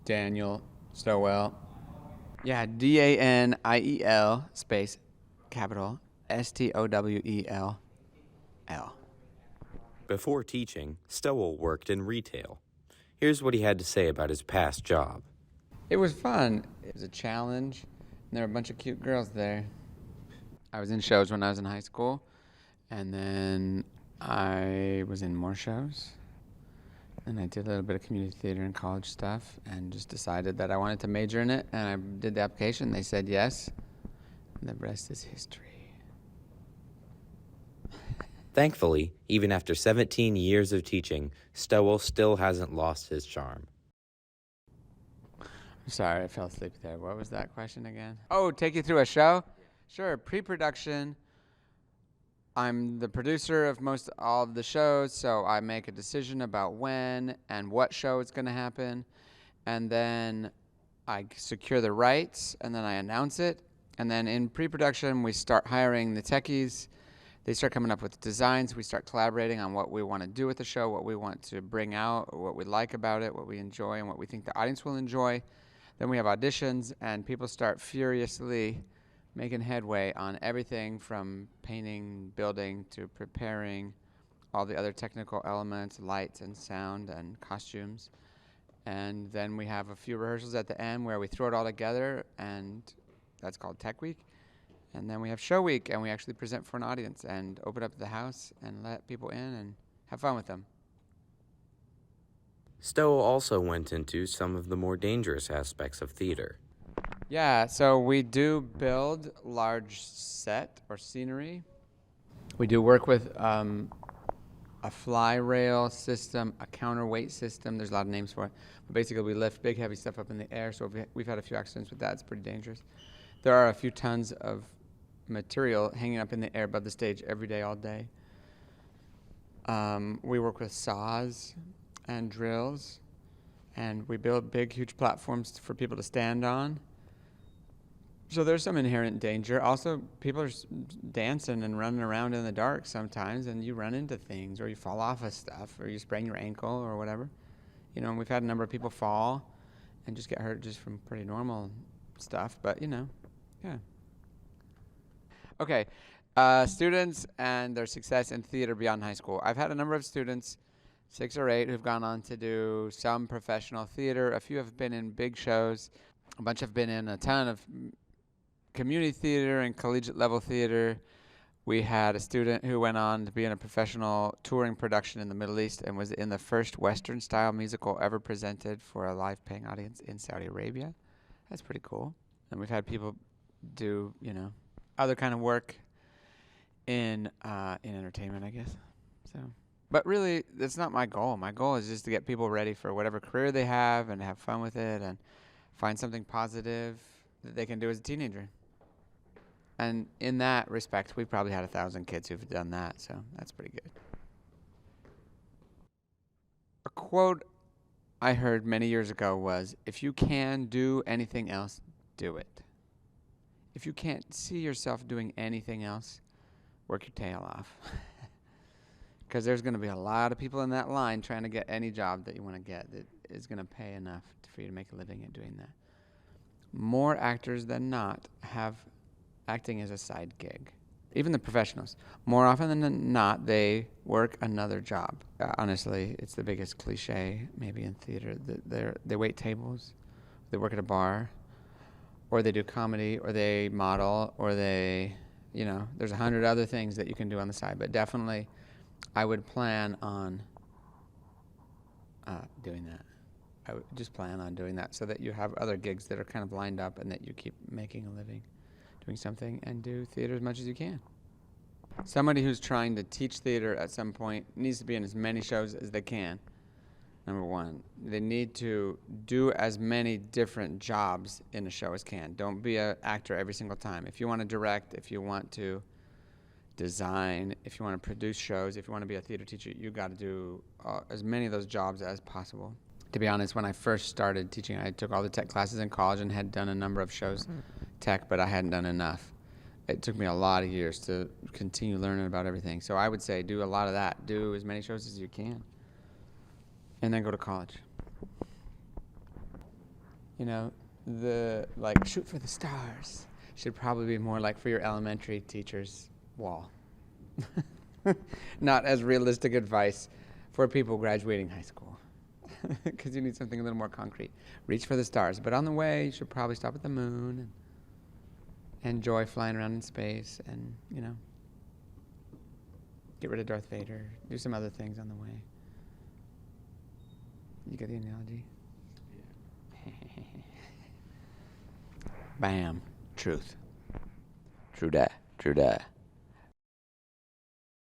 Daniel Stowell. Yeah, Daniel space capital Stowell. Before teaching, Stowell worked in retail. Here's what he had to say about his past job. It was fun. It was a challenge, and there were a bunch of cute girls there. I was in shows when I was in high school, and then I was in more shows. And I did a little bit of community theater and college stuff, and just decided that I wanted to major in it, and I did the application. They said yes, and the rest is history. Thankfully, even after 17 years of teaching, Stowell still hasn't lost his charm. Sorry, I fell asleep there. What was that question again? Oh, take you through a show? Sure, pre-production. I'm the producer of most all of the shows, so I make a decision about when and what show is going to happen, and then I secure the rights, and then I announce it, and then in pre-production we start hiring the techies. They start coming up with designs. We start collaborating on what we want to do with the show, what we want to bring out, what we like about it, what we enjoy, and what we think the audience will enjoy. Then we have auditions, and people start furiously making headway on everything from painting, building, to preparing all the other technical elements, lights and sound and costumes. And then we have a few rehearsals at the end where we throw it all together, and that's called Tech Week. And then we have Show Week, and we actually present for an audience and open up the house and let people in and have fun with them. Stowell also went into some of the more dangerous aspects of theater. Yeah, so we do build large set or scenery. We do work with a fly rail system, a counterweight system. There's a lot of names for it. But basically, we lift big, heavy stuff up in the air. So we've had a few accidents with that. It's pretty dangerous. There are a few tons of material hanging up in the air above the stage every day, all day. We work with saws and drills, and we build big, huge platforms for people to stand on. So there's some inherent danger. Also, people are dancing and running around in the dark sometimes, and you run into things, or you fall off of stuff, or you sprain your ankle, or whatever. You know, and we've had a number of people fall and just get hurt just from pretty normal stuff, but, you know, yeah. Okay, students and their success in theater beyond high school. I've had a number of students, 6 or 8, who've gone on to do some professional theater. A few have been in big shows. A bunch have been in a ton of community theater and collegiate level theater. We had a student who went on to be in a professional touring production in the Middle East and was in the first Western style musical ever presented for a live paying audience in Saudi Arabia. That's pretty cool. And we've had people do, you know, other kind of work in entertainment, I guess. So, but really, that's not my goal. My goal is just to get people ready for whatever career they have and have fun with it and find something positive that they can do as a teenager. And in that respect, we've probably had 1,000 kids who've done that, so that's pretty good. A quote I heard many years ago was, if you can do anything else, do it. If you can't see yourself doing anything else, work your tail off. Because there's going to be a lot of people in that line trying to get any job that you want to get that is going to pay enough for you to make a living at doing that. More actors than not have acting as a side gig. Even the professionals. More often than not, they work another job. Honestly, it's the biggest cliche maybe in theater. They wait tables, they work at a bar, or they do comedy, or they model, or they, you know, there's 100 other things that you can do on the side. But definitely, I would plan on doing that. I would just plan on doing that so that you have other gigs that are kind of lined up and that you keep making a living doing something, and do theater as much as you can. Somebody who's trying to teach theater at some point needs to be in as many shows as they can. Number one, they need to do as many different jobs in a show as can. Don't be an actor every single time. If you want to direct, if you want to design, if you want to produce shows, if you want to be a theater teacher, you got to do as many of those jobs as possible. To be honest, when I first started teaching, I took all the tech classes in college and had done a number of shows, tech, but I hadn't done enough. It took me a lot of years to continue learning about everything. So I would say do a lot of that. Do as many shows as you can. And then go to college. You know, the like shoot for the stars should probably be more like for your elementary teacher's wall. Not as realistic advice for people graduating high school, because you need something a little more concrete. Reach for the stars, but on the way you should probably stop at the moon and enjoy flying around in space, and get rid of Darth Vader. Do some other things on the way. You get the analogy? Yeah. Bam. Truth. True dat. True dat.